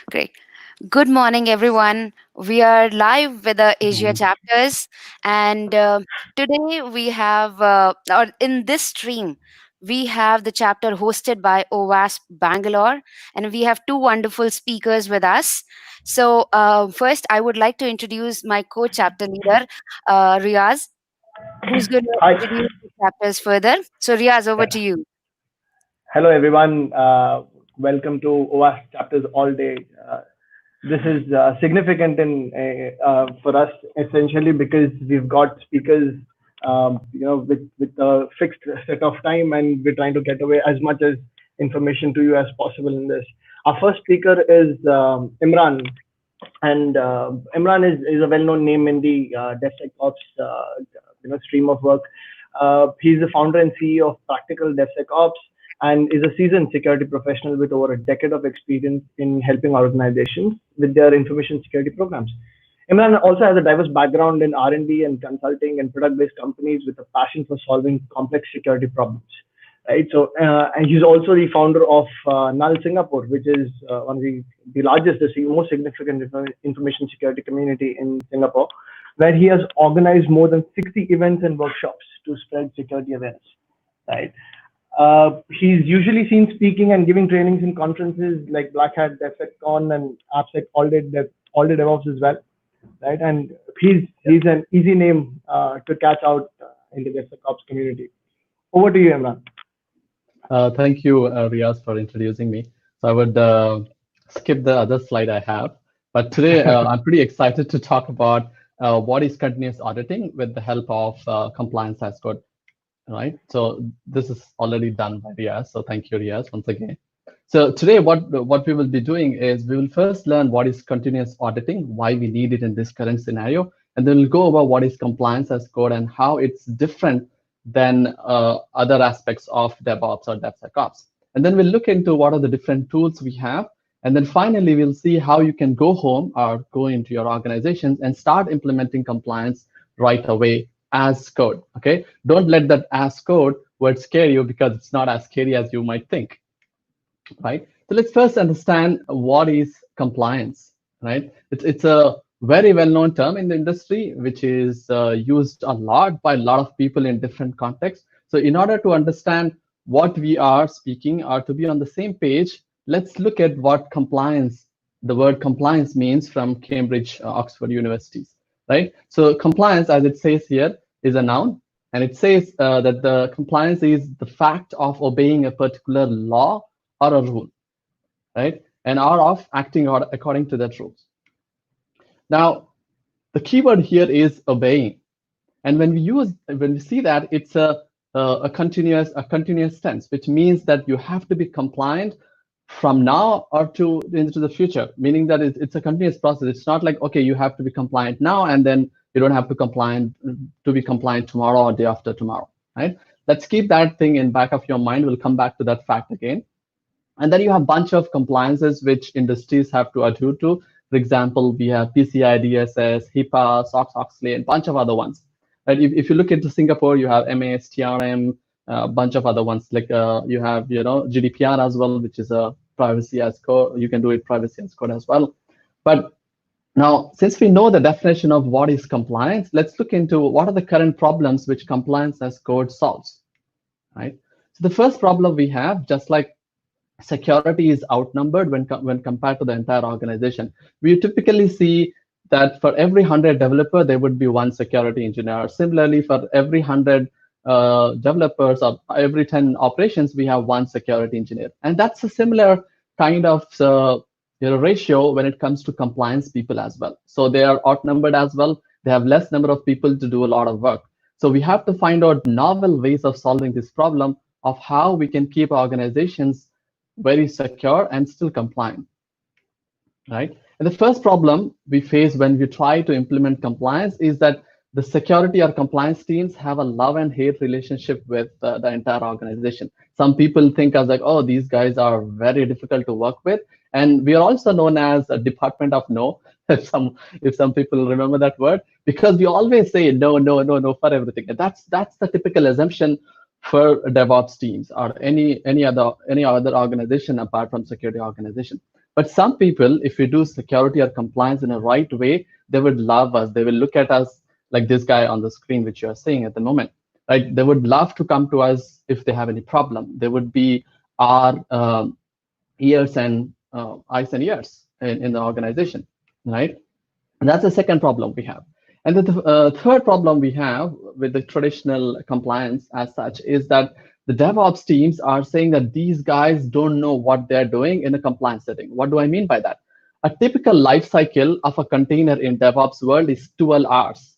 Great. Good morning, everyone. We are live with the Asia Mhm. chapters, and today we have, or in this stream, we have the chapter hosted by OWASP Bangalore, and we have two wonderful speakers with us. So, first, I would like to introduce my co chapter leader, Riaz, who's going to Hi. introduce the chapters further. So, Riaz, over to Yeah. you. Hello, everyone. Welcome to OWASP Chapters All Day. This is significant for us essentially because we've got speakers, with a fixed set of time, and we're trying to get away as much as information to you as possible in this. Our first speaker is Imran, and Imran is a well-known name in the DevSecOps stream of work. He's the founder and CEO of Practical DevSecOps and is a seasoned security professional with over a decade of experience in helping organizations with their information security programs. Imran also has a diverse background in R&D and consulting and product-based companies with a passion for solving complex security problems. Right. So, and he's also the founder of Null Singapore, which is one of the largest, the most significant information security community in Singapore, where he has organized more than 60 events and workshops to spread security awareness. Right. He's usually seen speaking and giving trainings in conferences like Black Hat, DevSecCon, and AppSec all day DevOps as well. Right. And he's an easy name to catch out in the DevSecOps community. Over to you, Imran. Thank you, Riaz, for introducing me. So I would skip the other slide I have. But today, I'm pretty excited to talk about what is continuous auditing with the help of compliance as code. Right. So this is already done by Riaz. So thank you, Riaz, once again. So today, what we will be doing is we will first learn what is continuous auditing, why we need it in this current scenario, and then we'll go over what is compliance as code and how it's different than other aspects of DevOps or DevSecOps. And then we'll look into what are the different tools we have. And then finally, we'll see how you can go home or go into your organizations and start implementing compliance right away as code. Okay, don't let that as code word scare you, because it's not as scary as you might think. Right. So let's first understand what is compliance. Right. It's a very well-known term in the industry, which is used a lot by a lot of people in different contexts. So in order to understand what we are speaking or to be on the same page, let's look at what compliance, the word compliance means from Cambridge, Oxford universities. Right. So compliance, as it says here, is a noun, and it says that the compliance is the fact of obeying a particular law or a rule, right? And are of acting according to that rules. Now, the keyword here is obeying, and when we see that, it's a continuous tense, which means that you have to be compliant from now or into the future, meaning that it's a continuous process. It's not like, okay, you have to be compliant now and then you don't have to be compliant tomorrow or day after tomorrow, right? Let's keep that thing in back of your mind. We'll come back to that fact again. And then you have a bunch of compliances which industries have to adhere to. For example, we have PCI DSS, HIPAA, SOX, Oxley, and a bunch of other ones. Right? If you look into Singapore, you have MAS, TRM, a bunch of other ones. Like you have GDPR as well, which is a privacy as code. You can do it privacy as code as well. But now, since we know the definition of what is compliance, let's look into what are the current problems which compliance as code solves. Right? So the first problem we have, just like security is outnumbered when compared to the entire organization. We typically see that for every 100 developer, there would be one security engineer. Similarly, for every 100 developers or every 10 operations, we have one security engineer. And that's a similar kind of ratio when it comes to compliance people as well. So they are outnumbered as well. They have less number of people to do a lot of work. So we have to find out novel ways of solving this problem of how we can keep organizations very secure and still compliant, right? And the first problem we face when we try to implement compliance is that the security or compliance teams have a love and hate relationship with the entire organization. Some people think as like, oh, these guys are very difficult to work with. And we are also known as a department of no, if some people remember that word, because we always say no, no, no, no for everything. And that's the typical assumption for DevOps teams or any other organization apart from security organization. But some people, if we do security or compliance in a right way, they would love us. They will look at us like this guy on the screen, which you are seeing at the moment. Right? They would love to come to us if they have any problem. They would be our ears and eyes and ears in the organization, right? And that's the second problem we have. And the third problem we have with the traditional compliance as such is that the DevOps teams are saying that these guys don't know what they're doing in a compliance setting. What do I mean by that? A typical life cycle of a container in DevOps world is 12 hours.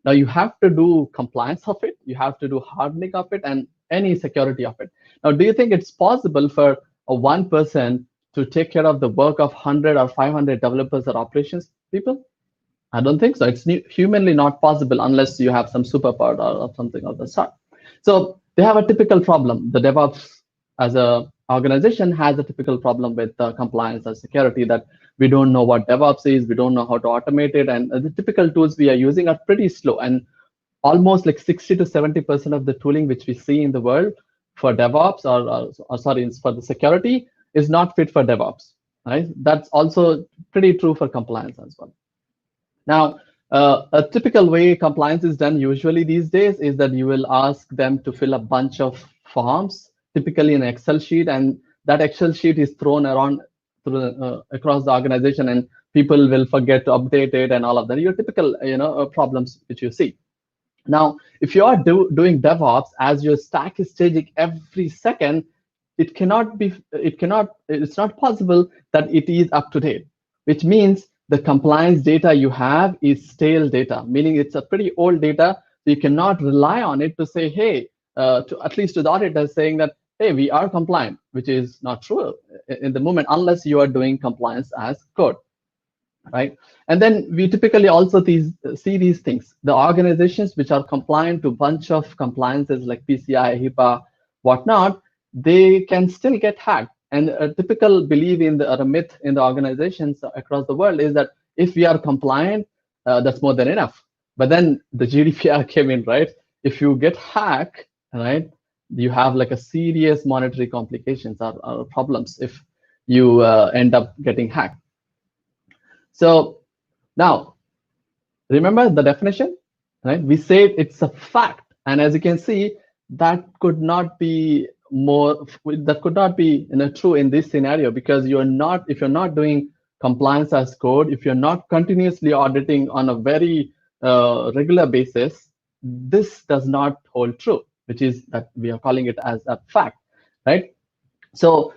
Now you have to do compliance of it, you have to do hardening of it, and any security of it. Now, do you think it's possible for a one person to take care of the work of 100 or 500 developers or operations people? I don't think so. It's humanly not possible unless you have some superpower or something of the sort. So they have a typical problem. The DevOps as a organization has a typical problem with compliance and security, that we don't know what DevOps is, we don't know how to automate it, and the typical tools we are using are pretty slow. And almost like 60 to 70% of the tooling which we see in the world for DevOps or sorry, for the security is not fit for DevOps. Right? That's also pretty true for compliance as well. Now, a typical way compliance is done usually these days is that you will ask them to fill a bunch of forms, typically in an Excel sheet, and that Excel sheet is thrown around across the organization, and people will forget to update it and all of that. Your typical problems which you see. Now, if you are doing DevOps, as your stack is changing every second, it's not possible that it is up to date, which means the compliance data you have is stale data, meaning it's a pretty old data. So you cannot rely on it to say, hey, at least to the auditors saying that, hey, we are compliant, which is not true in the moment unless you are doing compliance as code. Right? And then we typically also see these things. The organizations which are compliant to a bunch of compliances like PCI, HIPAA, whatnot, they can still get hacked. And a typical belief in a myth in the organizations across the world is that if we are compliant, that's more than enough. But then the GDPR came in, right? If you get hacked, right, you have like a serious monetary complications or problems if you end up getting hacked. So now, remember the definition, right? We said it's a fact, and as you can see, that could not be true in this scenario, because if you're not doing compliance as code, if you're not continuously auditing on a very regular basis, this does not hold true, which is that we are calling it as a fact, right? So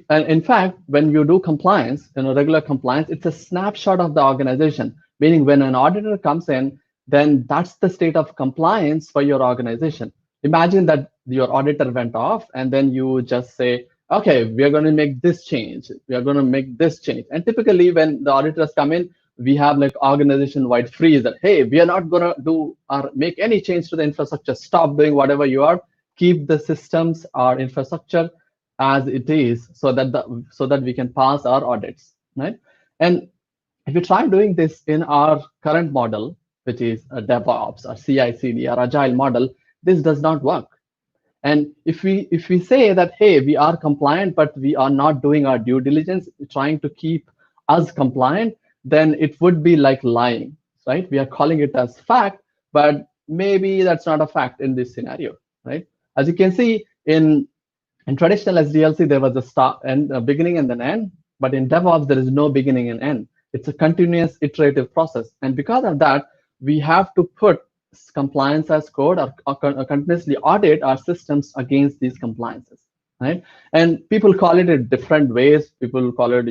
in fact, when you do compliance, regular compliance, it's a snapshot of the organization, meaning when an auditor comes in, then that's the state of compliance for your organization. Imagine that your auditor went off and then you just say, okay, we are going to make this change. We are going to make this change. And typically when the auditors come in, we have like organization-wide freeze that, hey, we are not going to do or make any change to the infrastructure. Stop doing whatever you are. Keep the systems or infrastructure as it is, so that we can pass our audits, right? And if you try doing this in our current model, which is a DevOps or CI/CD or agile model, this does not work. And if we say that, hey, we are compliant, but we are not doing our due diligence, trying to keep us compliant, then it would be like lying, right? We are calling it as fact, but maybe that's not a fact in this scenario, right? As you can see, in traditional SDLC, there was a start and a beginning and an end, but in DevOps, there is no beginning and end. It's a continuous iterative process. And because of that, we have to put compliance as code or continuously audit our systems against these compliances, right? And people call it in different ways. People call it,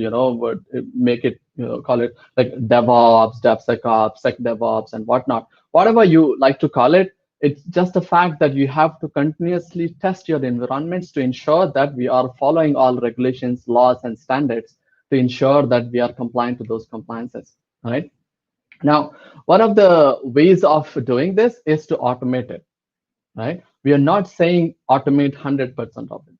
call it like DevOps, DevSecOps, SecDevOps, and whatnot. Whatever you like to call it, it's just the fact that you have to continuously test your environments to ensure that we are following all regulations, laws, and standards to ensure that we are compliant to those compliances, right? Now, one of the ways of doing this is to automate it, right? We are not saying automate 100% of it.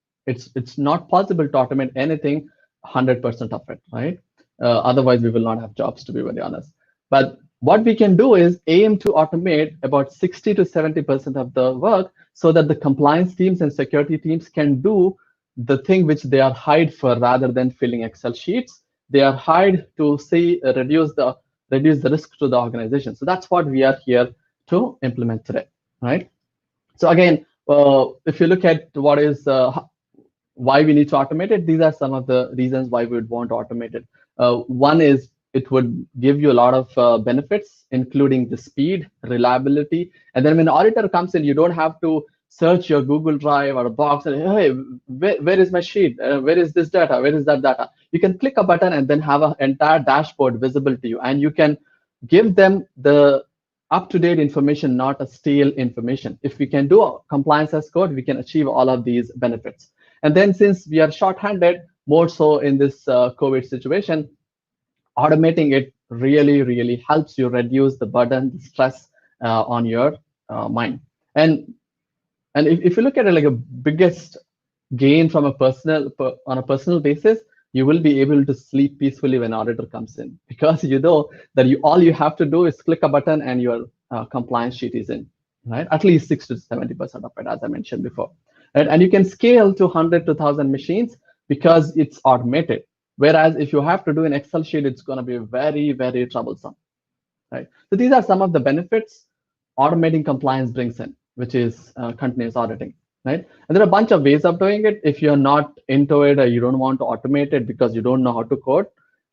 It's not possible to automate anything 100% of it, right? Otherwise, we will not have jobs, to be very honest. But what we can do is aim to automate about 60 to 70% of the work so that the compliance teams and security teams can do the thing which they are hired for, rather than filling Excel sheets. They are hired to reduce the risk to the organization. So that's what we are here to implement today, right? So again, if you look at what is why we need to automate it, these are some of the reasons why we would want to automate it. One is it would give you a lot of benefits, including the speed, reliability. And then when an auditor comes in, you don't have to search your Google Drive or a box and, hey, where is my sheet? Where is this data? Where is that data? You can click a button and then have an entire dashboard visible to you. And you can give them the up-to-date information, not a stale information. If we can do compliance as code, we can achieve all of these benefits. And then since we are short-handed, more so in this COVID situation, automating it really, really helps you reduce the burden, the stress on your mind. And if you look at it like a biggest gain from a on a personal basis, you will be able to sleep peacefully when auditor comes in, because you know that all you have to do is click a button and your compliance sheet is in, right? At least 60 to 70% of it, as I mentioned before. Right? And you can scale to 100 to 1,000 machines because it's automated. Whereas if you have to do an Excel sheet, it's going to be very, very troublesome, right? So these are some of the benefits automating compliance brings in, which is continuous auditing, right? And there are a bunch of ways of doing it. If you're not into it or you don't want to automate it because you don't know how to code,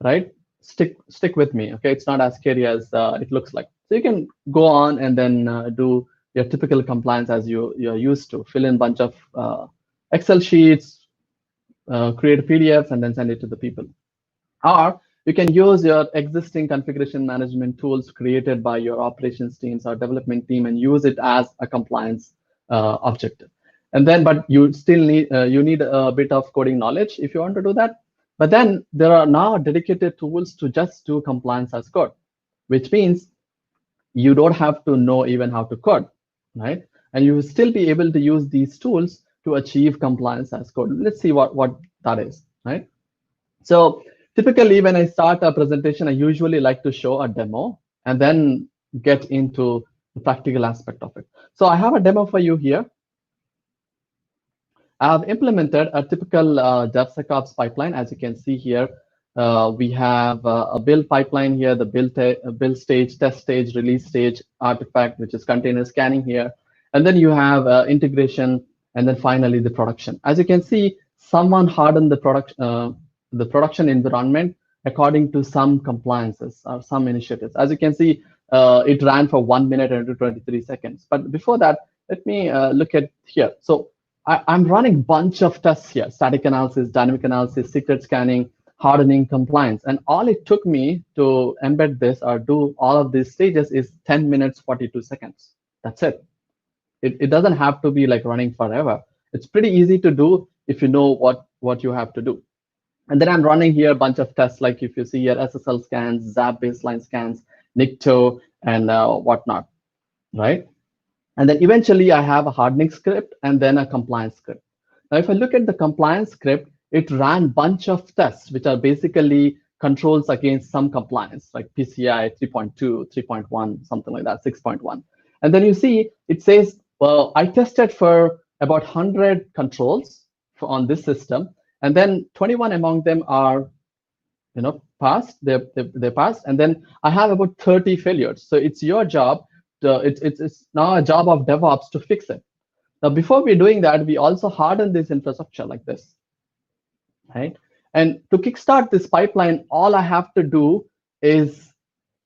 right? Stick with me, okay? It's not as scary as it looks like. So you can go on and then do your typical compliance as you're used to. Fill in a bunch of Excel sheets, create PDFs, and then send it to the people. Or you can use your existing configuration management tools created by your operations teams or development team and use it as a compliance objective. And then, but you still need a bit of coding knowledge if you want to do that. But then there are now dedicated tools to just do compliance as code, which means you don't have to know even how to code, right? And you will still be able to use these tools to achieve compliance as code. Let's see what that is, right? So typically when I start a presentation, I usually like to show a demo and then get into the practical aspect of it. So I have a demo for you here. I have implemented a typical DevSecOps pipeline. As you can see here, we have a build pipeline here, the build stage, test stage, release stage, artifact, which is container scanning here. And then you have integration, and then finally the production. As you can see, someone hardened the production environment according to some compliances or some initiatives. As you can see, it ran for 1 minute and 23 seconds. But before that, let me look at here. So I'm running a bunch of tests here: static analysis, dynamic analysis, secret scanning, hardening, compliance. And all it took me to embed this or do all of these stages is 10 minutes, 42 seconds. That's it. It doesn't have to be like running forever. It's pretty easy to do if you know what you have to do. And then I'm running here a bunch of tests, like if you see here, SSL scans, ZAP baseline scans, NICTO, and whatnot, right? And then eventually I have a hardening script and then a compliance script. Now, if I look at the compliance script, it ran a bunch of tests, which are basically controls against some compliance, like PCI 3.2, 3.1, something like that, 6.1. And then you see, it says, well, I tested for about 100 controls on this system, and then 21 among them are, passed. They're passed, and then I have about 30 failures. So it's your job. It's now a job of DevOps to fix it. Now, before we're doing that, we also harden this infrastructure like this, right? And to kickstart this pipeline, all I have to do is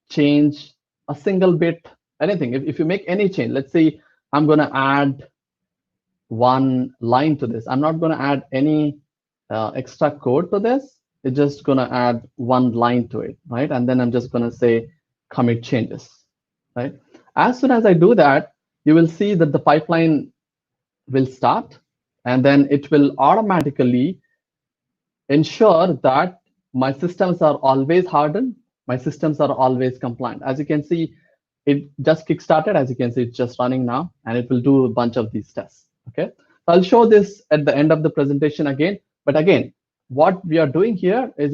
change a single bit, anything. If you make any change, let's say I'm going to add one line to this. I'm not going to add any extra code to this. It's just going to add one line to it, right? And then I'm just going to say commit changes, right? As soon as I do that, you will see that the pipeline will start, and then it will automatically ensure that my systems are always hardened, my systems are always compliant. As you can see, it just kickstarted. As you can see, it's just running now, and it will do a bunch of these tests. Okay, I'll show this at the end of the presentation again. But again, what we are doing here is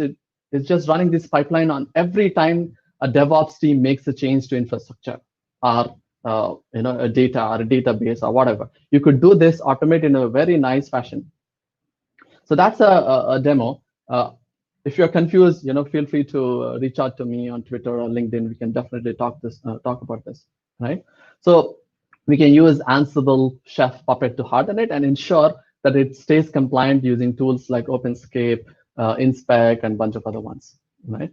it's just running this pipeline on every time a DevOps team makes a change to infrastructure or a data or a database or whatever. You could do this, automate in a very nice fashion. So that's a demo. If you're confused, feel free to reach out to me on Twitter or LinkedIn. We can definitely talk about this, right? So we can use Ansible, Chef, Puppet to harden it and ensure that it stays compliant using tools like OpenScape, Inspect, and a bunch of other ones, right?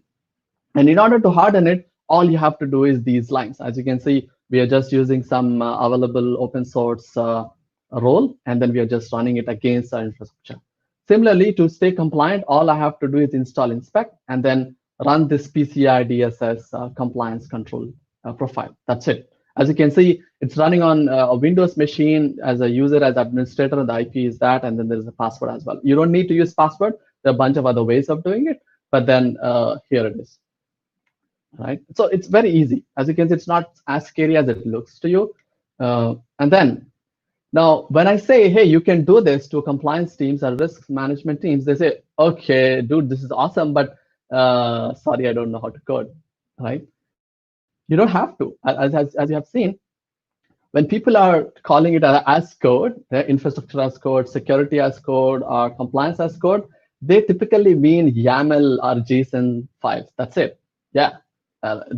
And in order to harden it, all you have to do is these lines. As you can see, we are just using some available open source role, and then we are just running it against our infrastructure. Similarly, to stay compliant, all I have to do is install inspect and then run this PCI DSS compliance control profile. That's it. As you can see, it's running on a Windows machine. As a user, as administrator, the IP is that, and then there's a password as well. You don't need to use password. There are a bunch of other ways of doing it, but then here it is. Right, so it's very easy. As you can see, it's not as scary as it looks to you. And then now, when I say, hey, you can do this to compliance teams or risk management teams, they say, okay, dude, this is awesome, but sorry, I don't know how to code, right? You don't have to. As you have seen, when people are calling it as code, infrastructure as code, security as code, or compliance as code, they typically mean YAML or JSON files. That's it. Yeah,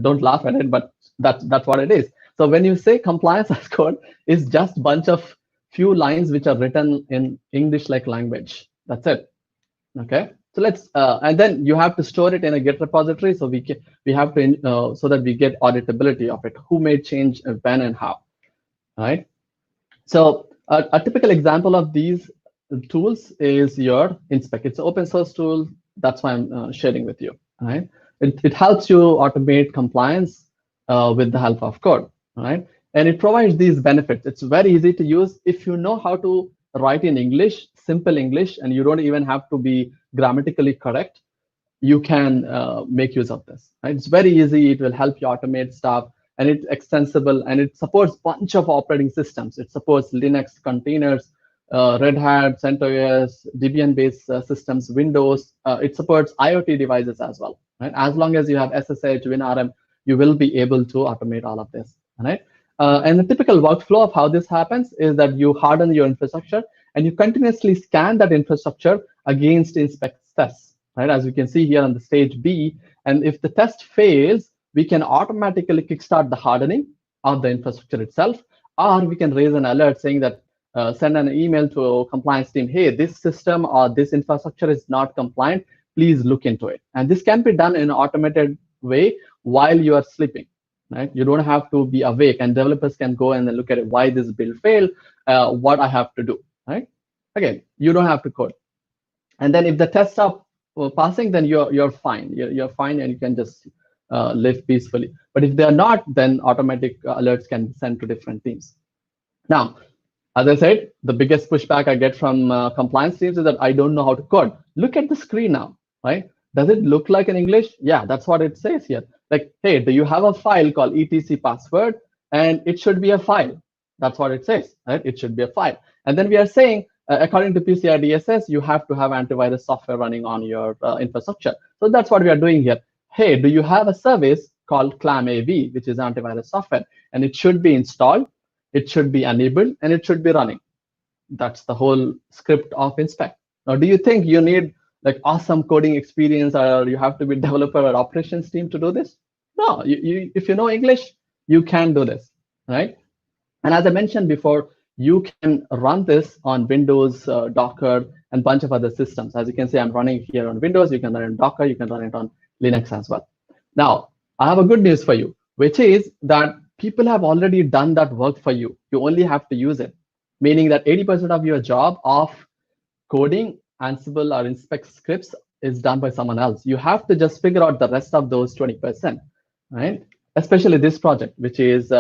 don't laugh at it, but that's what it is. So when you say compliance as code, it's just a bunch of few lines which are written in English-like language. That's it. Okay. So let's and then you have to store it in a Git repository. So we have to so that we get auditability of it. Who made change, when, and how. Right. So a typical example of these tools is your Inspect. It's an open source tool. That's why I'm sharing with you. Right. It helps you automate compliance with the help of code. Right. And it provides these benefits. It's very easy to use if you know how to write in English, simple English, and you don't even have to be grammatically correct. You can make use of this. Right? It's very easy. It will help you automate stuff, and it's extensible, and it supports a bunch of operating systems. It supports Linux containers, Red Hat, CentOS, Debian-based systems, Windows. It supports IoT devices as well. Right? As long as you have SSH, WinRM, you will be able to automate all of this. Right? And the typical workflow of how this happens is that you harden your infrastructure and you continuously scan that infrastructure against inspect tests. Right? As you can see here on the stage B, and if the test fails, we can automatically kickstart the hardening of the infrastructure itself, or we can raise an alert saying that send an email to a compliance team, hey, this system or this infrastructure is not compliant, please look into it. And this can be done in an automated way while you are sleeping. Right? You don't have to be awake, and developers can go and then look at it, why this build failed, what I have to do. Right? Again, you don't have to code. And then if the tests are passing, then you're fine. You're fine, and you can just live peacefully. But if they're not, then automatic alerts can be sent to different teams. Now, as I said, the biggest pushback I get from compliance teams is that I don't know how to code. Look at the screen now, right? Does it look like in English? Yeah, that's what it says here. Like, hey, do you have a file called etc password? And it should be a file. That's what it says, right? It should be a file. And then we are saying, according to PCI DSS, you have to have antivirus software running on your infrastructure. So that's what we are doing here. Hey, do you have a service called ClamAV, which is antivirus software? And it should be installed, it should be enabled, and it should be running. That's the whole script of Inspect. Now, do you think you need like awesome coding experience, or you have to be developer or operations team to do this? No, if you know English, you can do this, right? And as I mentioned before, you can run this on Windows, Docker, and a bunch of other systems. As you can see, I'm running here on Windows. You can run it on Docker. You can run it on Linux as well. Now, I have a good news for you, which is that people have already done that work for you. You only have to use it, meaning that 80% of your job of coding Ansible or Inspect scripts is done by someone else. You have to just figure out the rest of those 20%, right? Especially this project, which is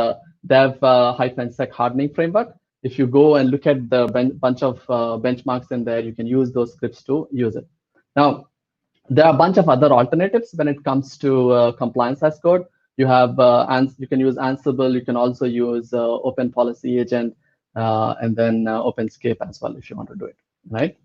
dev-sec hardening framework. If you go and look at the bunch of benchmarks in there, you can use those scripts to use it. Now, there are a bunch of other alternatives when it comes to compliance as code. You have you can use Ansible. You can also use Open Policy Agent, and then OpenScape as well if you want to do it, right?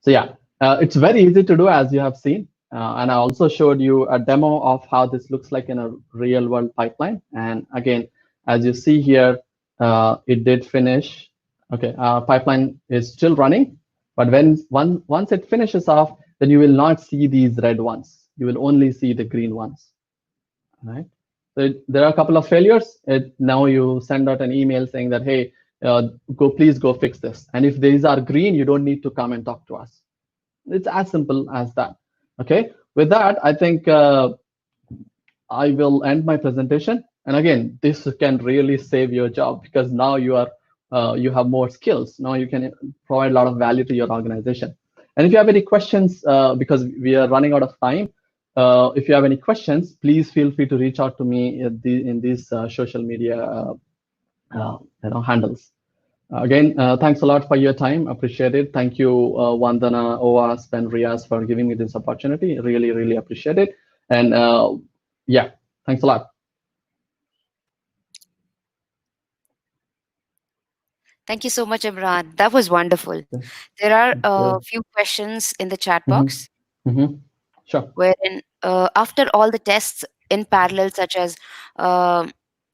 So yeah, it's very easy to do, as you have seen. And I also showed you a demo of how this looks like in a real world pipeline. And again, as you see here, it did finish. Okay, pipeline is still running. But once it finishes off, then you will not see these red ones. You will only see the green ones, right? So there are a couple of failures. Now you send out an email saying that, hey, please go fix this. And if these are green, you don't need to come and talk to us. It's as simple as that. Okay. With that, I think I will end my presentation. And again, this can really save your job because now you have more skills. Now you can provide a lot of value to your organization. And if you have any questions, because we are running out of time, if you have any questions, please feel free to reach out to me in these social media handles. Again, thanks a lot for your time. Appreciate it. Thank you, Vandana, OWASP, and Riaz for giving me this opportunity. Really, really appreciate it. And yeah, thanks a lot. Thank you so much, Imran. That was wonderful. There are a few questions in the chat box. Sure. Wherein after all the tests in parallel, such as uh,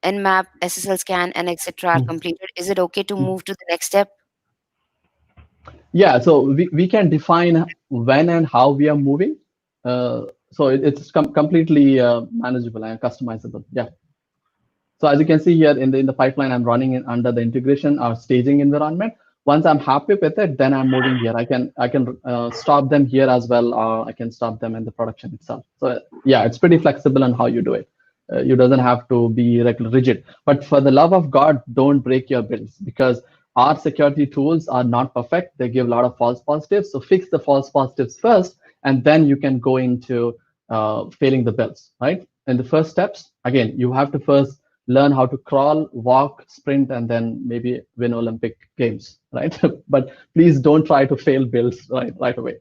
Nmap, SSL scan, and etc., are completed, is it okay to move to the next step? Yeah, so we can define when and how we are moving. So it's completely manageable and customizable. Yeah. So as you can see here in the pipeline, I'm running it under the integration or staging environment. Once I'm happy with it, then I'm moving here. I can stop them here as well, or I can stop them in the production itself. So yeah, it's pretty flexible on how you do it. You doesn't have to be rigid. But for the love of God, don't break your builds because our security tools are not perfect. They give a lot of false positives. So fix the false positives first, and then you can go into failing the builds, right? In the first steps, again, you have to first learn how to crawl, walk, sprint, and then maybe win Olympic games, right? But please don't try to fail builds right away.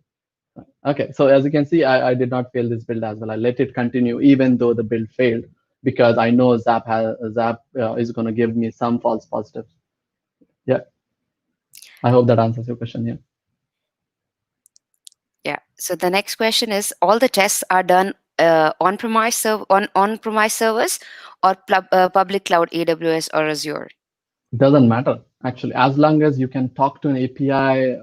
Okay, so as you can see, I did not fail this build as well. I let it continue even though the build failed because I know Zap is going to give me some false positives. Yeah, I hope that answers your question. Yeah. Yeah. So the next question is: all the tests are done on-premise servers or public cloud, AWS or Azure? Doesn't matter actually, as long as you can talk to an API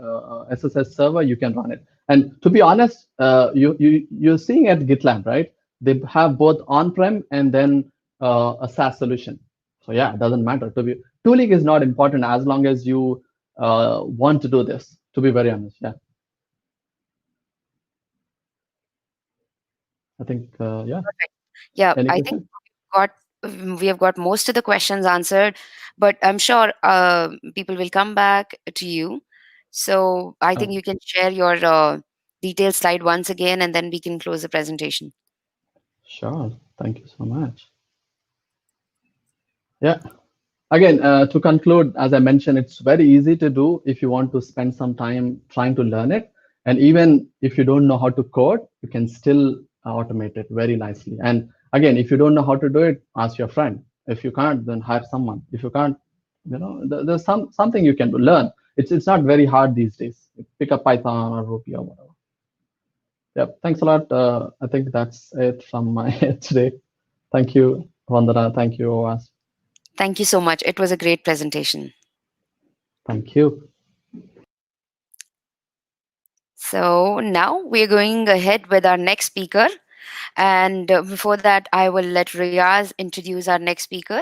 SSH server, you can run it. And to be honest, you're seeing at GitLab, right? They have both on-prem and then a SaaS solution. So yeah, it doesn't matter. Tooling is not important as long as you want to do this. To be very honest, yeah. I think yeah. Perfect. Yeah, Any I question? think we have got most of the questions answered, but I'm sure people will come back to you. So I think you can share your detailed slide once again, and then we can close the presentation. Sure. Thank you so much. Yeah. Again, to conclude, as I mentioned, it's very easy to do if you want to spend some time trying to learn it. And even if you don't know how to code, you can still automate it very nicely. And again, if you don't know how to do it, ask your friend. If you can't, then hire someone. If you can't, there's something you can learn. It's not very hard these days. Pick up Python or Ruby or whatever. Yeah, thanks a lot. I think that's it from my head today. Thank you, Vandana. Thank you, OWASP. Thank you so much. It was a great presentation. Thank you. So now we're going ahead with our next speaker. And before that, I will let Riaz introduce our next speaker,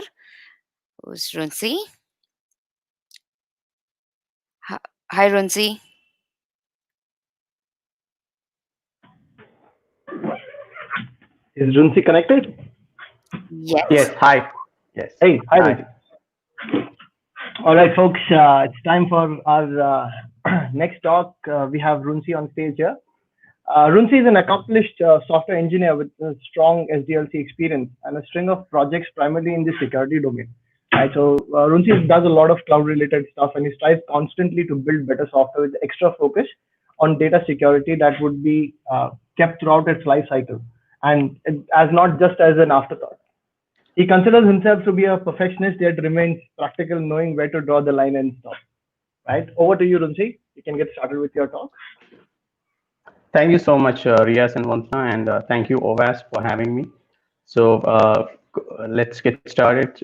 who's Runsi. Hi, Runsi. Is Runsi connected? Yes. Yes. Hi. Yes. Hey, hi, Hi. Runsi. All right, folks, it's time for our next talk. We have Runsi on stage here. Runsi is an accomplished software engineer with a strong SDLC experience and a string of projects primarily in the security domain. Right, so Runsi does a lot of cloud-related stuff, and he strives constantly to build better software with extra focus on data security that would be kept throughout its life cycle, and as not just as an afterthought. He considers himself to be a perfectionist, yet remains practical, knowing where to draw the line and stop. Right, over to you, Runsi. You can get started with your talk. Thank you so much, Riaz and Vandana, and thank you, OWASP, for having me. So let's get started.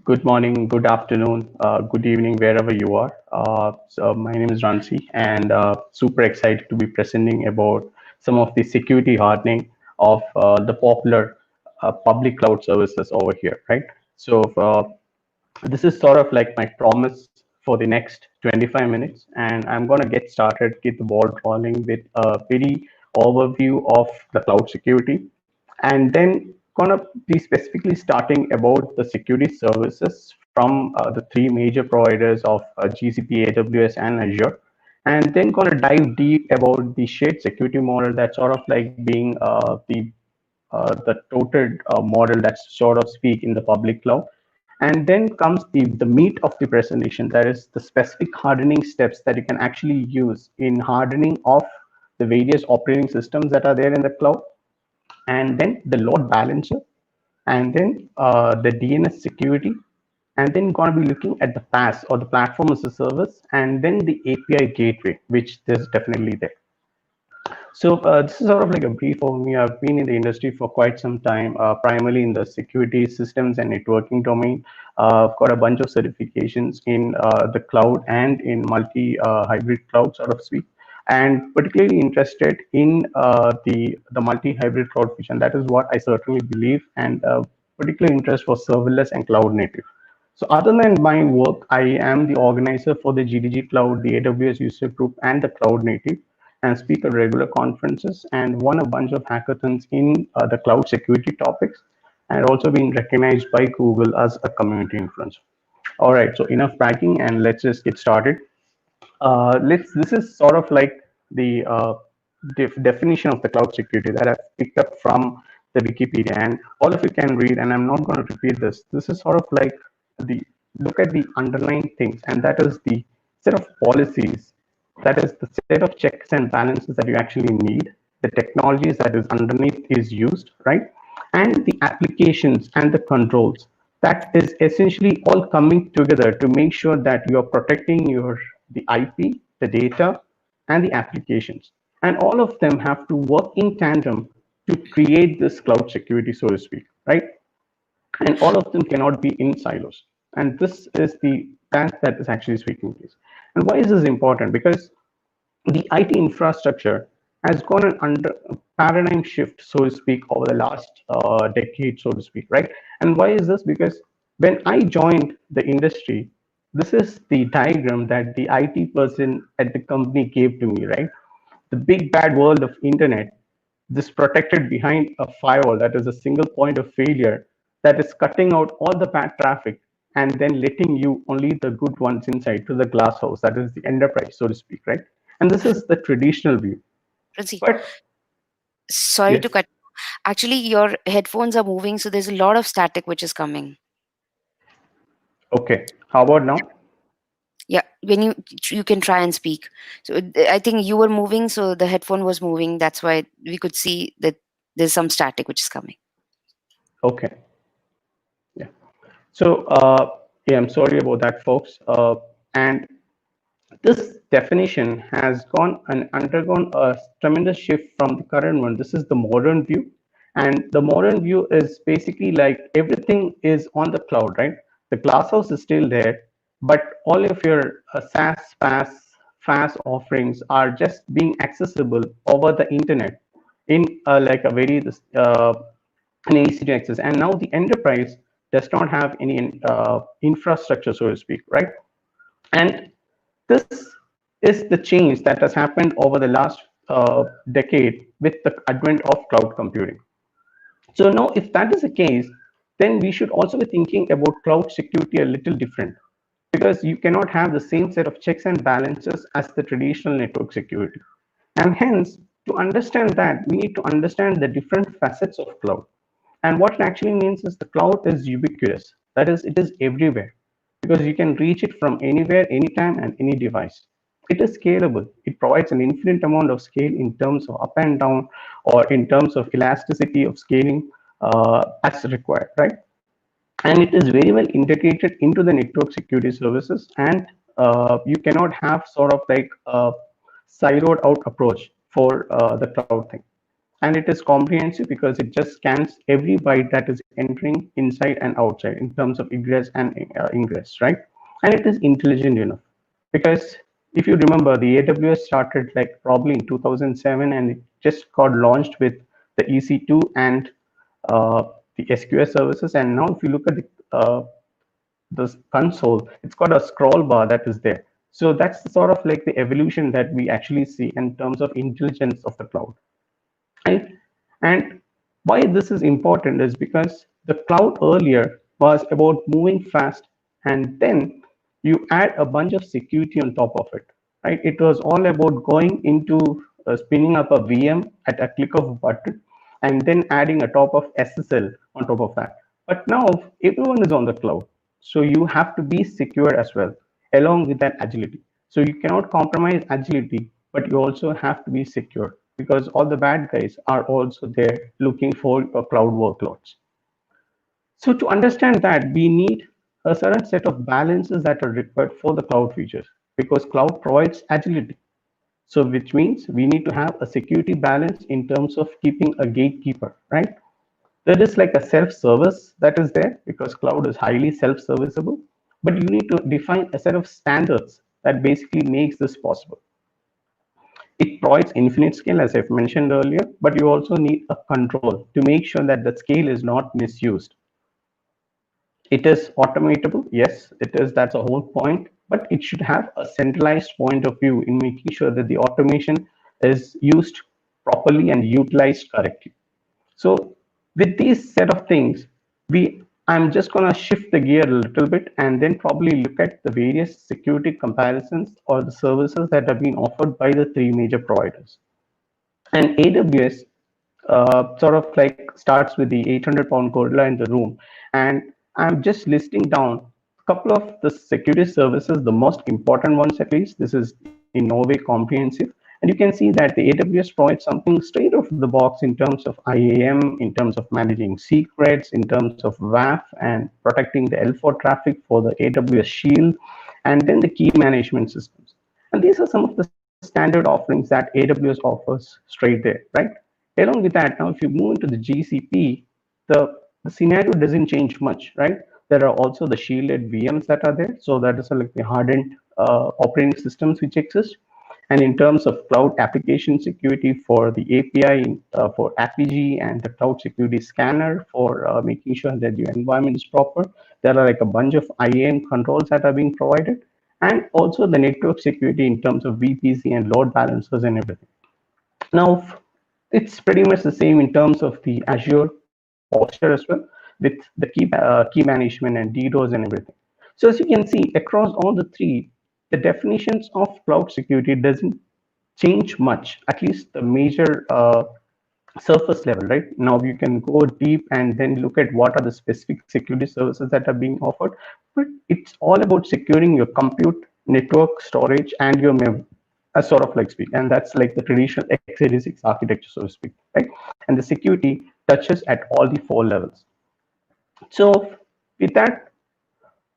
Good morning, good afternoon, good evening, wherever you are. So my name is Ransi, and super excited to be presenting about some of the security hardening of the popular public cloud services over here, right? So this is sort of like my promise for the next 25 minutes, and I'm going to get started, get the ball rolling with a very overview of the cloud security, and then gonna be specifically starting about the security services from the three major providers of GCP, AWS, and Azure, and then gonna dive deep about the shared security model that's sort of like being the total model that's sort of speak in the public cloud. And then comes the meat of the presentation, that is the specific hardening steps that you can actually use in hardening of the various operating systems that are there in the cloud, and then the load balancer, and then the DNS security, and then going to be looking at the Paas or the platform as a service, and then the API gateway, which is definitely there. So this is sort of like a brief overview. I've been in the industry for quite some time, primarily in the security systems and networking domain. I've got a bunch of certifications in the cloud and in multi-hybrid cloud sort of suite, and particularly interested in the multi-hybrid cloud vision. That is what I certainly believe, and particular interest for serverless and cloud native. So other than my work, I am the organizer for the GDG Cloud, the AWS user group, and the Cloud Native, and speak at regular conferences and won a bunch of hackathons in the cloud security topics, and also been recognized by Google as a community influencer. All right, so enough bragging, and let's just get started. This is sort of like the definition of the cloud security that I've picked up from the Wikipedia, and all of you can read, and I'm not going to repeat this. This is sort of like the look at the underlying things, and that is the set of policies, that is the set of checks and balances that you actually need, the technologies that is underneath is used, right? And the applications and the controls that is essentially all coming together to make sure that you are protecting your the IP, the data, and the applications. And all of them have to work in tandem to create this cloud security, so to speak, right? And all of them cannot be in silos. And this is the task that is actually speaking place. And why is this important? Because the IT infrastructure has gone an under paradigm shift, so to speak, over the last decade, so to speak, right? And why is this? Because when I joined the industry, this is the diagram that the IT person at the company gave to me, right? The big bad world of internet, this protected behind a firewall that is a single point of failure that is cutting out all the bad traffic and then letting you only the good ones inside to the glass house, that is the enterprise, so to speak, right? And this is the traditional view. Princy, But sorry to yes, cut. Actually, your headphones are moving, so there's a lot of static which is coming. okay. How about now? Yeah, when you can try and speak. So I think you were moving, so the headphone was moving. That's why we could see that there's some static which is coming. Okay. Yeah. So yeah, I'm sorry about that, folks. And this definition has gone and undergone a tremendous shift from the current one. This is the modern view. And the modern view is basically like everything is on the cloud, right? The glasshouse is still there, but all of your SaaS, FAS offerings are just being accessible over the internet in like a very an easy to access. And now the enterprise does not have any infrastructure, so to speak, right? And this is the change that has happened over the last decade with the advent of cloud computing. So now, if that is the case, then we should also be thinking about cloud security a little different, because you cannot have the same set of checks and balances as the traditional network security. And hence, to understand that, we need to understand the different facets of cloud. And what it actually means is the cloud is ubiquitous. That is, it is everywhere, because you can reach it from anywhere, anytime, and any device. It is scalable. It provides an infinite amount of scale in terms of up and down, or in terms of elasticity of scaling as required, right? And it is very well integrated into the network security services, and you cannot have sort of like a siloed out approach for the cloud thing. and it is comprehensive because it just scans every byte that is entering inside and outside in terms of egress and ingress, right? And it is intelligent enough because if you remember, the AWS started like probably in 2007, and it just got launched with the EC2 and the SQS services. And now if you look at the console, it's got a scroll bar that is there. So that's sort of like the evolution that we actually see in terms of intelligence of the cloud. Right? And why this is important is because the cloud earlier was about moving fast, and then you add a bunch of security on top of it. Right? It was all about going into spinning up a VM at a click of a button, and then adding a top of SSL on top of that. But now everyone is on the cloud, so you have to be secure as well, along with that agility. So you cannot compromise agility, but you also have to be secure because all the bad guys are also there looking for your cloud workloads. So to understand that, we need a certain set of balances that are required for the cloud features because cloud provides agility. So which means we need to have a security balance in terms of keeping a gatekeeper, right? There is like a self-service that is there because cloud is highly self-serviceable, but you need to define a set of standards that basically makes this possible. It provides infinite scale, as I've mentioned earlier, but you also need a control to make sure that the scale is not misused. It is automatable, yes, it is. That's a whole point, but it should have a centralized point of view in making sure that the automation is used properly and utilized correctly. So with these set of things, I'm just going to shift the gear a little bit and then probably look at the various security comparisons or the services that have been offered by the three major providers. And AWS sort of like starts with the 800-pound gorilla in the room. And I'm just listing down a couple of the security services, the most important ones at least. This is in no way comprehensive. And you can see that the AWS provides something straight off the box in terms of IAM, in terms of managing secrets, in terms of WAF and protecting the L4 traffic for the AWS Shield, and then the key management systems. And these are some of the standard offerings that AWS offers straight there, right? Along with that, now if you move into the GCP, the scenario doesn't change much, right? There are also the shielded VMs that are there. So that is like the hardened operating systems which exist. And in terms of cloud application security for the API for APG and the cloud security scanner for making sure that your environment is proper, there are like a bunch of IAM controls that are being provided. And also the network security in terms of VPC and load balancers and everything. Now, it's pretty much the same in terms of the Azure posture as well, with the key management and DDoS and everything. So as you can see, across all the three, the definitions of cloud security doesn't change much, at least the major surface level, right? Now you can go deep and then look at what are the specific security services that are being offered, but it's all about securing your compute, network, storage, and your memory, as sort of like speak. And that's like the traditional x86 architecture, so to speak, right? And the security touches at all the four levels. So with that,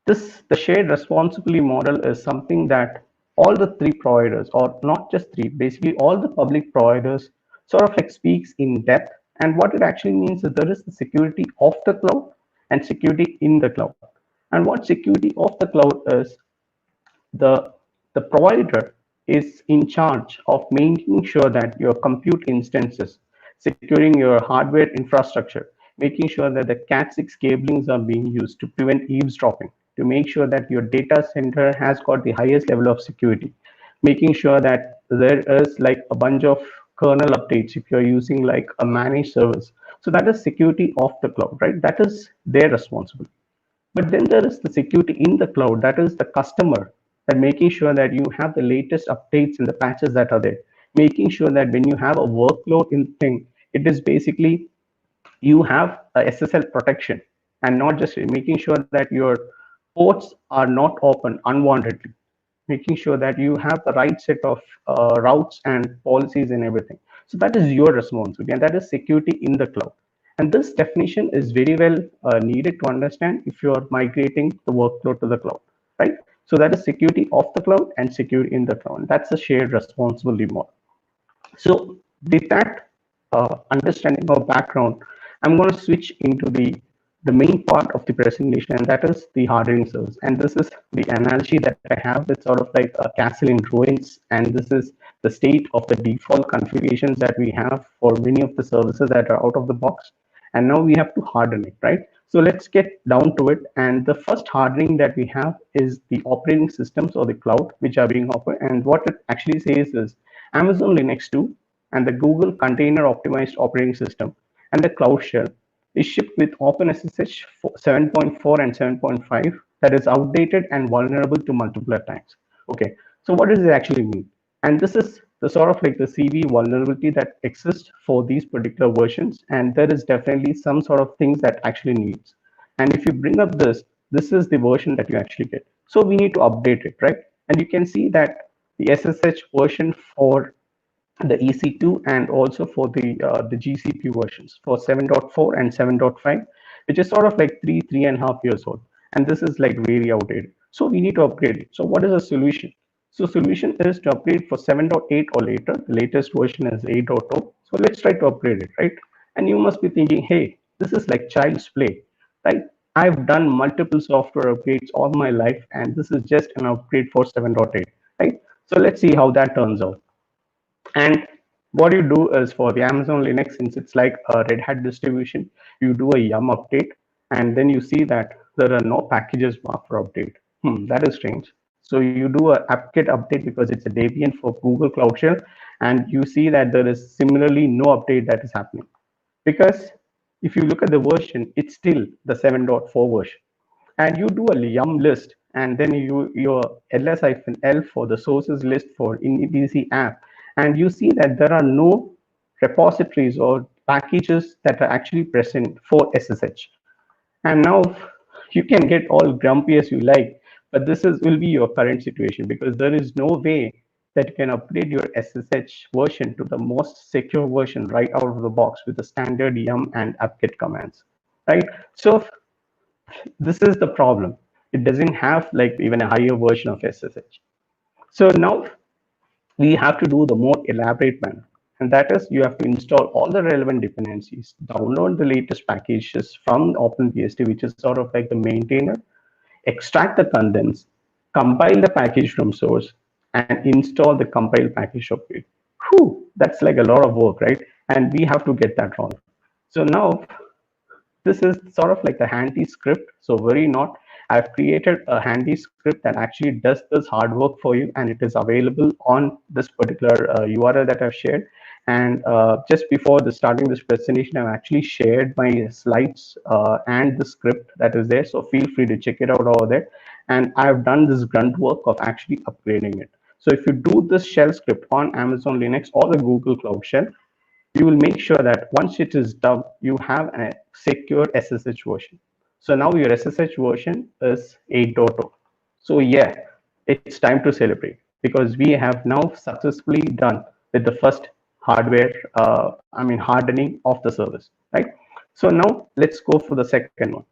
the shared responsibility model is something that all the three providers, or not just three, basically all the public providers sort of like speaks in depth. And what it actually means is there is the security of the cloud and security in the cloud. And what security of the cloud is, the provider is in charge of making sure that your compute instances, securing your hardware infrastructure, making sure that the Cat6 cablings are being used to prevent eavesdropping, to make sure that your data center has got the highest level of security, making sure that there is like a bunch of kernel updates if you're using like a managed service. So that is security of the cloud, right? That is their responsibility. But then there is the security in the cloud, that is the customer, and making sure that you have the latest updates and the patches that are there, making sure that when you have a workload in thing, it is basically you have a SSL protection, and not just making sure that your ports are not open unwantedly, making sure that you have the right set of routes and policies and everything. So that is your responsibility, and that is security in the cloud. And this definition is very well needed to understand if you are migrating the workload to the cloud, right? So that is security of the cloud and security in the cloud. That's a shared responsibility model. So with that, understanding or background, I'm going to switch into the main part of the presentation, and that is the hardening service. And this is the analogy that I have. It's sort of like a castle in ruins, and this is the state of the default configurations that we have for many of the services that are out of the box. And now we have to harden it, right? So let's get down to it. And the first hardening that we have is the operating systems or the cloud, which are being offered. And what it actually says is Amazon Linux 2 and the Google Container Optimized Operating System and the Cloud Shell is shipped with OpenSSH 7.4 and 7.5 that is outdated and vulnerable to multiple attacks. Okay, so what does it actually mean? And this is the sort of like the CV vulnerability that exists for these particular versions, and there is definitely some sort of things that actually needs. And if you bring up this is the version that you actually get. So we need to update it, right? And you can see that the SSH version for the EC2 and also for the GCP versions for 7.4 and 7.5, which is sort of like 3.5 years old, and this is like very outdated. So we need to upgrade it. So what is the solution? So solution is to upgrade for 7.8 or later. The latest version is 8.0. So let's try to upgrade it, right? And you must be thinking, hey, this is like child's play, right? I've done multiple software upgrades all my life, and this is just an upgrade for 7.8, right? So let's see how that turns out. And what you do is for the Amazon Linux, since it's like a Red Hat distribution, you do a yum update, and then you see that there are no packages marked for update. That is strange. So you do a apt-get update because it's a Debian for Google Cloud Shell, and you see that there is similarly no update that is happening. Because if you look at the version, it's still the 7.4 version. And you do a yum list, and then your ls-l for the sources list for inetc app, and you see that there are no repositories or packages that are actually present for SSH. And now you can get all grumpy as you like, but this is will be your current situation because there is no way that you can upgrade your SSH version to the most secure version right out of the box with the standard yum and apt-get commands, right? So this is the problem. It doesn't have like even a higher version of SSH. So now we have to do the more elaborate manner. And that is you have to install all the relevant dependencies, download the latest packages from OpenBSD, which is sort of like the maintainer, extract the contents, compile the package from source, and install the compiled package upgrade. Whew, that's like a lot of work, right? And we have to get that wrong. So now this is sort of like the handy script. So worry not. I've created a handy script that actually does this hard work for you, and it is available on this particular URL that I've shared. And just before the starting this presentation, I've actually shared my slides and the script that is there. So feel free to check it out over there. And I've done this grunt work of actually upgrading it. So if you do this shell script on Amazon Linux or the Google Cloud Shell, you will make sure that once it is done, you have a secure SSH version. So now your SSH version is 8.0. So yeah, it's time to celebrate because we have now successfully done with the first hardware, hardening of the service, right? So now let's go for the second one,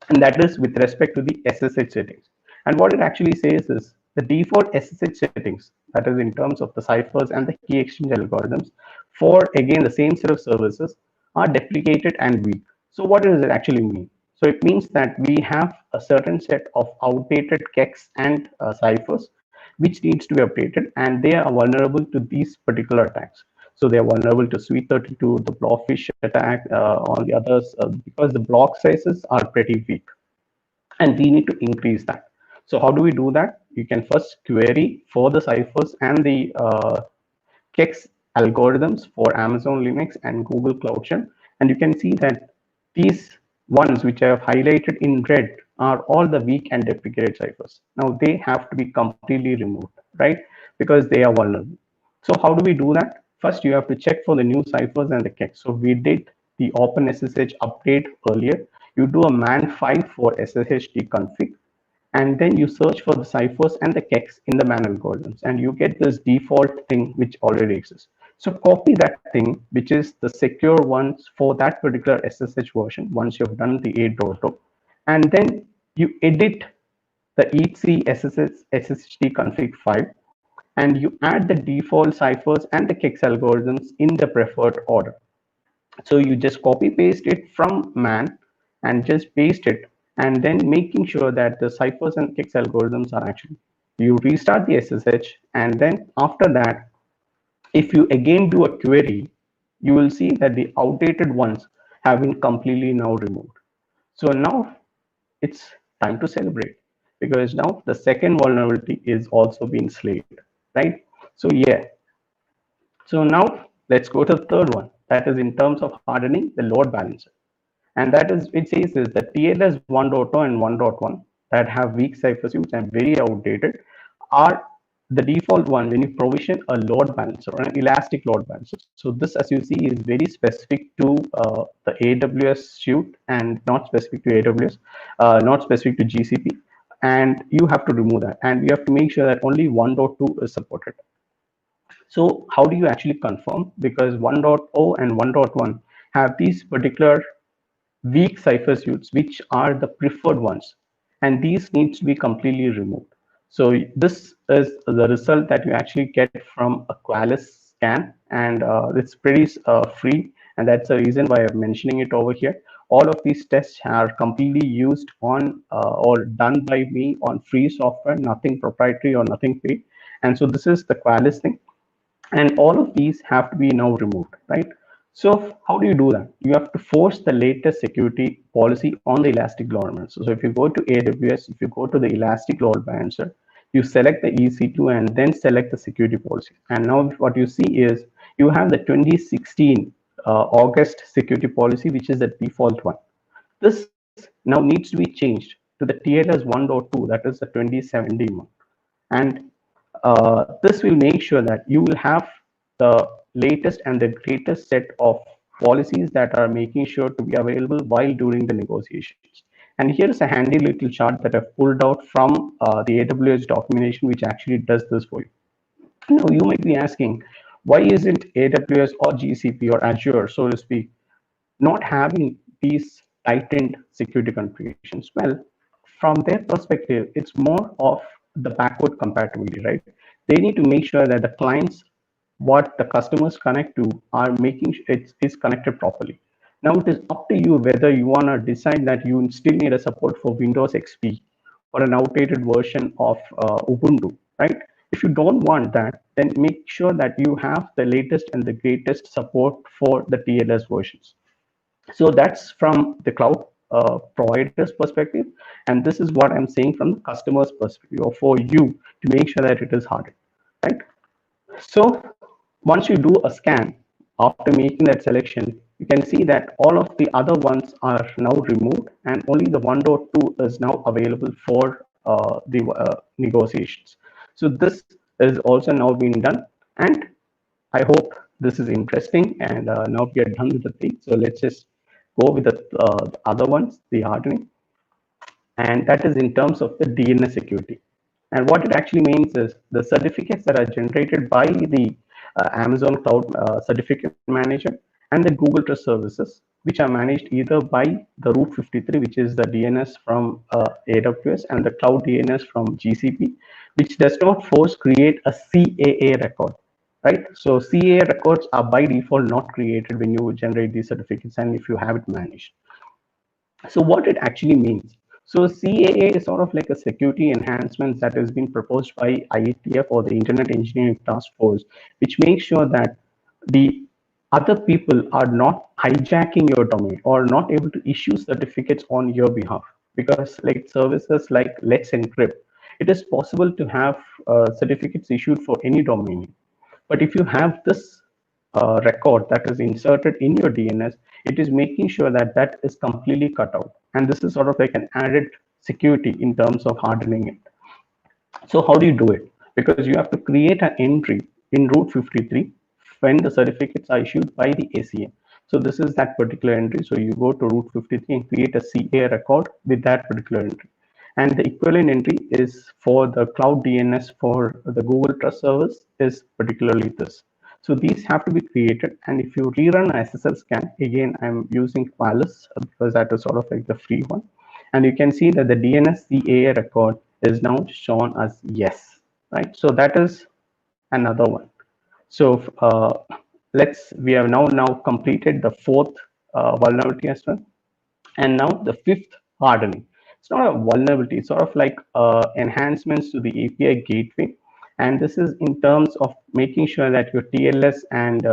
and that is with respect to the SSH settings. And what it actually says is the default SSH settings, that is in terms of the ciphers and the key exchange algorithms for again the same set of services are deprecated and weak. So what does it actually mean? So it means that we have a certain set of outdated kexts and ciphers which needs to be updated, and they are vulnerable to these particular attacks. So they are vulnerable to Sweet 32, the Blobfish attack, all the others, because the block sizes are pretty weak, and we need to increase that. So how do we do that? You can first query for the ciphers and the Kex algorithms for Amazon Linux and Google Cloud Shell, and you can see that these ones which I have highlighted in red are all the weak and deprecated ciphers. Now they have to be completely removed, right? Because they are vulnerable. So how do we do that? First, you have to check for the new ciphers and the kex. So we did the OpenSSH update earlier. You do a man file for SSH config, and then you search for the ciphers and the kex in the man algorithms, and you get this default thing which already exists. So copy that thing, which is the secure ones for that particular SSH version once you've done the 8.0, and then you edit the etc SSH config file, and you add the default ciphers and the KEX algorithms in the preferred order. So you just copy paste it from man and just paste it, and then making sure that the ciphers and KEX algorithms are actually, you restart the SSH, and then after that, if you again do a query, you will see that the outdated ones have been completely now removed. So now it's time to celebrate, because now the second vulnerability is also being slayed, right? So yeah, so now let's go to the third one, that is in terms of hardening the load balancer. And that is, it says is that TLS 1.0 and 1.1 that have weak cipher suits and very outdated are the default one when you provision a load balancer or an elastic load balancer. So this, as you see, is very specific to the AWS suite and not specific to AWS, not specific to GCP. And you have to remove that. And you have to make sure that only 1.2 is supported. So how do you actually confirm? Because 1.0 and 1.1 have these particular weak cipher suits, which are the preferred ones, and these needs to be completely removed. So this is the result that you actually get from a Qualys scan, and it's pretty free, and that's the reason why I'm mentioning it over here. All of these tests are completely used on or done by me on free software, nothing proprietary or nothing paid. And so this is the Qualys thing, and all of these have to be now removed, right? So how do you do that? You have to force the latest security policy on the elastic load balancer. So if you go to AWS, if you go to the elastic load balancer, you select the EC2 and then select the security policy. And now what you see is you have the 2016 August security policy, which is the default one. This now needs to be changed to the TLS 1.2, that is the 2017 one. And this will make sure that you will have the latest and the greatest set of policies that are making sure to be available while doing the negotiations. And here is a handy little chart that I've pulled out from the AWS documentation, which actually does this for you. Now, you might be asking, why isn't AWS or GCP or Azure, so to speak, not having these tightened security configurations? Well, from their perspective, it's more of the backward compatibility, right? They need to make sure that the clients, what the customers connect to, are making sure it is connected properly. Now it is up to you whether you want to decide that you still need a support for Windows XP or an outdated version of Ubuntu, right? If you don't want that, then make sure that you have the latest and the greatest support for the TLS versions. So that's from the cloud provider's perspective, and this is what I'm saying from the customer's perspective, or for you to make sure that it is hardened, right? So once you do a scan after making that selection, you can see that all of the other ones are now removed, and only the 1.2 is now available for the negotiations. So this is also now being done, and I hope this is interesting. And now we are done with the thing. So let's just go with the other ones, the hardening, and that is in terms of the DNS security. And what it actually means is the certificates that are generated by the Amazon Cloud Certificate Manager and the Google Trust Services, which are managed either by the Route 53, which is the DNS from AWS, and the Cloud DNS from GCP, which does not force create a CAA record, right? So CAA records are by default not created when you generate these certificates and if you have it managed. So what it actually means. So CAA is sort of like a security enhancement that has been proposed by IETF, or the Internet Engineering Task Force, which makes sure that the other people are not hijacking your domain or not able to issue certificates on your behalf. Because like services like Let's Encrypt, it is possible to have certificates issued for any domain. But if you have this record that is inserted in your DNS, it is making sure that that is completely cut out. And this is sort of like an added security in terms of hardening it. So how do you do it? Because you have to create an entry in Route 53 when the certificates are issued by the ACM. So this is that particular entry. So you go to Route 53 and create a CA record with that particular entry. And the equivalent entry is for the Cloud DNS for the Google Trust Service is particularly this. So these have to be created. And if you rerun SSL scan, again, I'm using Paas because that is sort of like the free one. And you can see that the DNS CAA record is now shown as yes, right? So that is another one. So we have now completed the fourth vulnerability as well. And now the fifth, hardening. It's not a vulnerability, it's sort of like enhancements to the API gateway. And this is in terms of making sure that your TLS and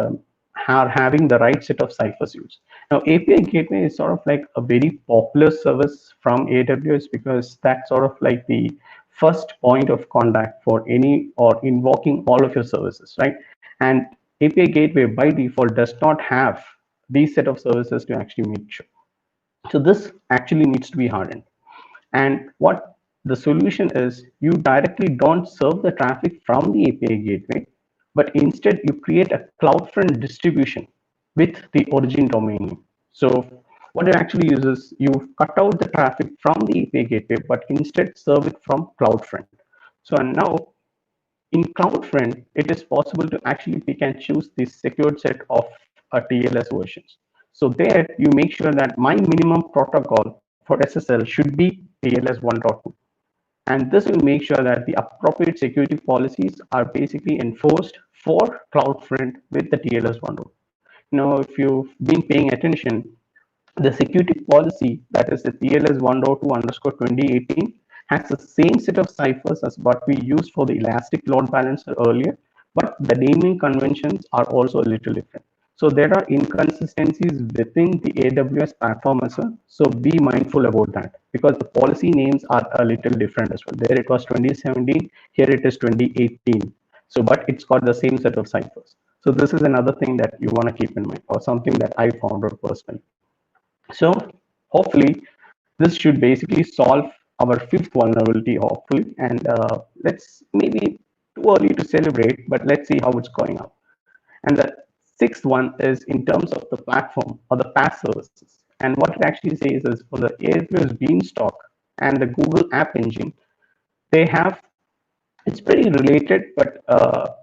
are having the right set of cipher suits. Now, API gateway is sort of like a very popular service from AWS because that's sort of like the first point of contact for any or invoking all of your services, right? And API gateway by default does not have these set of services to actually make sure. So this actually needs to be hardened. And what the solution is, you directly don't serve the traffic from the API gateway, but instead you create a CloudFront distribution with the origin domain name. So what it actually uses, you cut out the traffic from the API gateway, but instead serve it from CloudFront. So and now in CloudFront, it is possible to actually pick and choose the secured set of TLS versions. So there you make sure that my minimum protocol for SSL should be TLS 1.2. And this will make sure that the appropriate security policies are basically enforced for CloudFront with the TLS 1.2. Now, if you've been paying attention, the security policy, that is the TLS 1.2_2018, has the same set of ciphers as what we used for the Elastic Load Balancer earlier, but the naming conventions are also a little different. So there are inconsistencies within the AWS platform as well. So be mindful about that because the policy names are a little different as well. There it was 2017, here it is 2018. So, but it's got the same set of ciphers. So this is another thing that you want to keep in mind, or something that I found out personally. So hopefully this should basically solve our fifth vulnerability, hopefully. And let's maybe too early to celebrate, but let's see how it's going up. And the sixth one is in terms of the platform or the Paas services. And what it actually says is for the AWS BeanStalk and the Google App Engine, they have, it's pretty related, but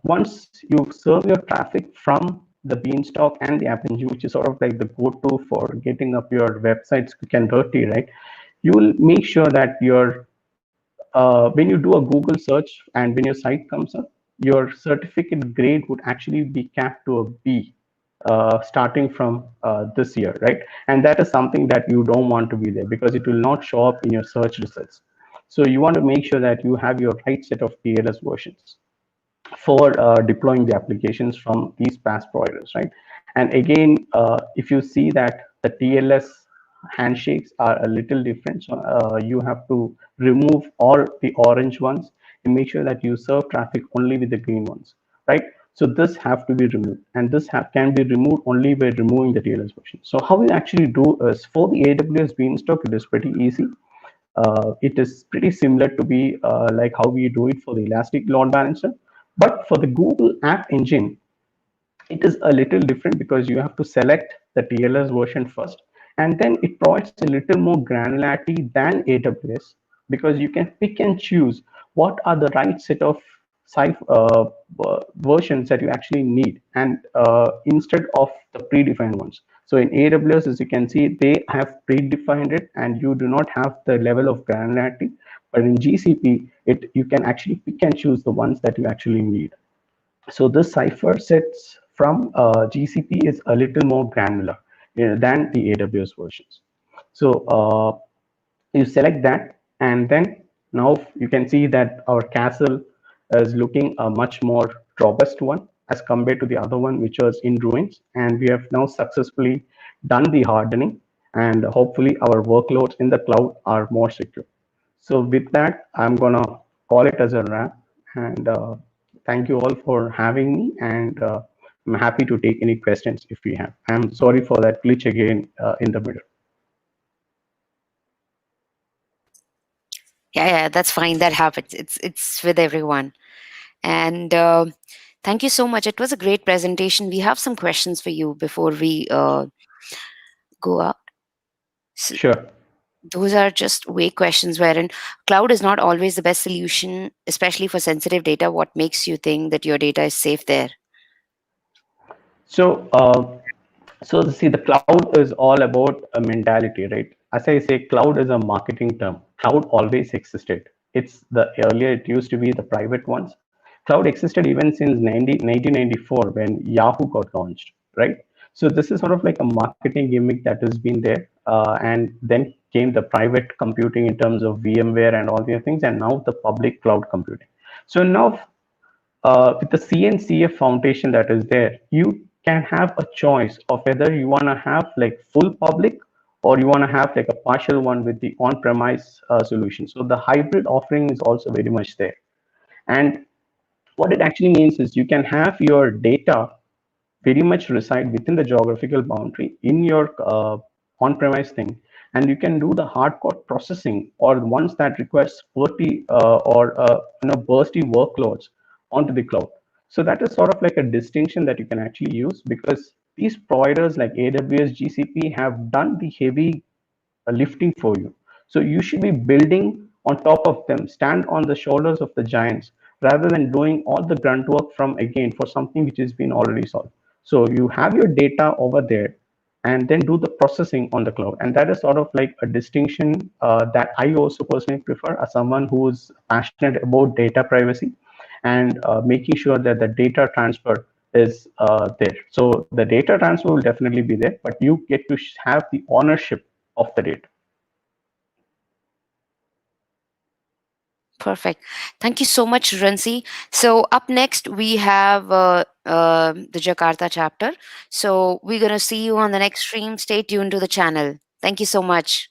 once you serve your traffic from the Beanstalk and the App Engine, which is sort of like the go-to for getting up your websites quick and dirty, right? You will make sure that your when you do a Google search and when your site comes up, your certificate grade would actually be capped to a B starting from this year, right? And that is something that you don't want to be there because it will not show up in your search results. So you want to make sure that you have your right set of TLS versions for deploying the applications from these Paas providers, right? And again, if you see that the TLS handshakes are a little different, so you have to remove all the orange ones and make sure that you serve traffic only with the green ones, right? So this have to be removed, and this can be removed only by removing the TLS version. So how we actually do is for the AWS Beanstalk, it is pretty easy. It is pretty similar to be like how we do it for the Elastic Load Balancer. But for the Google App Engine, it is a little different because you have to select the TLS version first, and then it provides a little more granularity than AWS because you can pick and choose what are the right set of versions that you actually need, and instead of the predefined ones. So in AWS, as you can see, they have predefined it, and you do not have the level of granularity. But in GCP, you can actually pick and choose the ones that you actually need. So this cipher sets from GCP is a little more granular than the AWS versions. So you select that, and then now you can see that our castle is looking a much more robust one as compared to the other one, which was in ruins. And we have now successfully done the hardening, and hopefully our workloads in the cloud are more secure. So with that, I'm gonna call it as a wrap, and thank you all for having me, and I'm happy to take any questions if we have. I'm sorry for that glitch again in the middle. Yeah, that's fine. That happens. It's with everyone. And thank you so much. It was a great presentation. We have some questions for you before we go out. So Sure. those are just vague questions wherein cloud is not always the best solution, especially for sensitive data. What makes you think that your data is safe there? So, see, the cloud is all about a mentality, right? As I say, cloud is a marketing term. Cloud always existed. It's the earlier it used to be the private ones, Cloud existed even since 1994 when Yahoo got launched, right? So this is sort of like a marketing gimmick that has been there, and then came the private computing in terms of VMware and all the other things, and now the public cloud computing. So now with the CNCF foundation that is there, you can have a choice of whether you want to have like full public or you want to have like a partial one with the on-premise solution. So the hybrid offering is also very much there. And what it actually means is you can have your data very much reside within the geographical boundary in your on-premise thing, and you can do the hardcore processing or the ones that requires 40 or bursty workloads onto the cloud. So that is sort of like a distinction that you can actually use, because these providers like AWS, GCP have done the heavy lifting for you. So you should be building on top of them, stand on the shoulders of the giants, rather than doing all the grunt work from again for something which has been already solved. So you have your data over there and then do the processing on the cloud. And that is sort of like a distinction that I also personally prefer as someone who is passionate about data privacy and making sure that the data transfer is there. So the data transfer will definitely be there, but you get to have the ownership of the data. Perfect. Thank you so much, Ransi. So up next we have the Jakarta chapter. So we're gonna see you on the next stream. Stay tuned to the channel. Thank you so much.